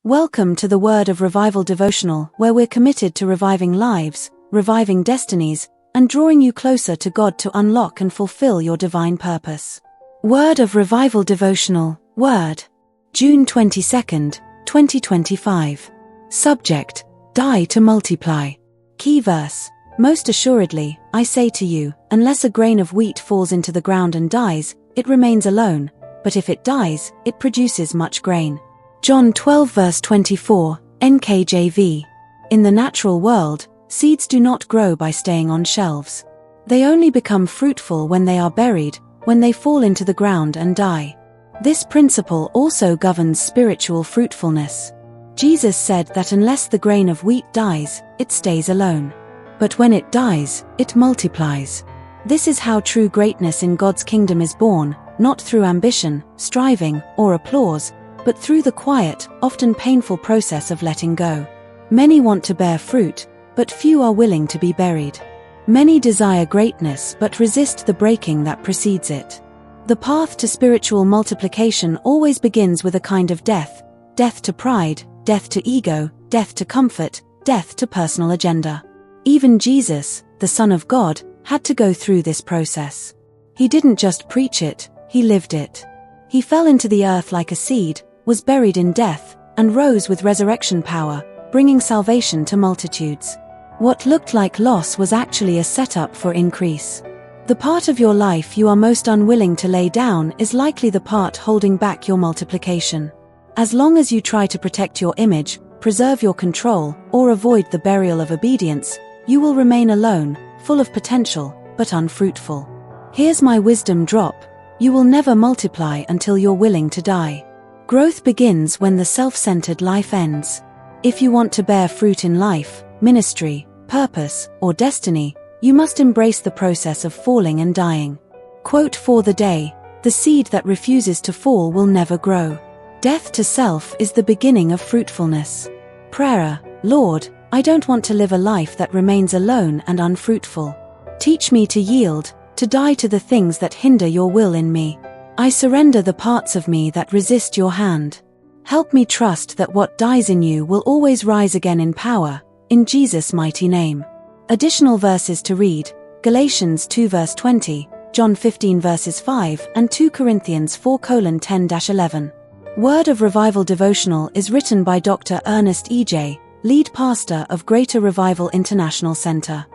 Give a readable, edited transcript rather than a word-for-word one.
Welcome to the Word of Revival Devotional, where we're committed to reviving lives, reviving destinies, and drawing you closer to God to unlock and fulfill your divine purpose. Word of Revival Devotional, Word. June 22nd, 2025. Subject: Die to multiply. Key verse: Most assuredly, I say to you, unless a grain of wheat falls into the ground and dies, it remains alone, but if it dies, it produces much grain. John 12 verse 24, NKJV. In the natural world, seeds do not grow by staying on shelves. They only become fruitful when they are buried, when they fall into the ground and die. This principle also governs spiritual fruitfulness. Jesus said that unless the grain of wheat dies, it stays alone. But when it dies, it multiplies. This is how true greatness in God's kingdom is born, not through ambition, striving, or applause, but through the quiet, often painful process of letting go. Many want to bear fruit, but few are willing to be buried. Many desire greatness but resist the breaking that precedes it. The path to spiritual multiplication always begins with a kind of death to pride, death to ego, death to comfort, death to personal agenda. Even Jesus, the Son of God, had to go through this process. He didn't just preach it, he lived it. He fell into the earth like a seed, was buried in death, and rose with resurrection power, bringing salvation to multitudes. What looked like loss was actually a setup for increase. The part of your life you are most unwilling to lay down is likely the part holding back your multiplication. As long as you try to protect your image, preserve your control, or avoid the burial of obedience, you will remain alone, full of potential, but unfruitful. Here's my wisdom drop: you will never multiply until you're willing to die. Growth begins when the self-centered life ends. If you want to bear fruit in life, ministry, purpose, or destiny, you must embrace the process of falling and dying. Quote for the day: the seed that refuses to fall will never grow. Death to self is the beginning of fruitfulness. Prayer: Lord, I don't want to live a life that remains alone and unfruitful. Teach me to yield, to die to the things that hinder your will in me. I surrender the parts of me that resist your hand. Help me trust that what dies in you will always rise again in power, in Jesus' mighty name. Additional verses to read: Galatians 2 verse 20, John 15 verses 5, and 2 Corinthians 4:10-11. Word of Revival Devotional is written by Dr. Ernest E.J., lead pastor of Greater Revival International Center.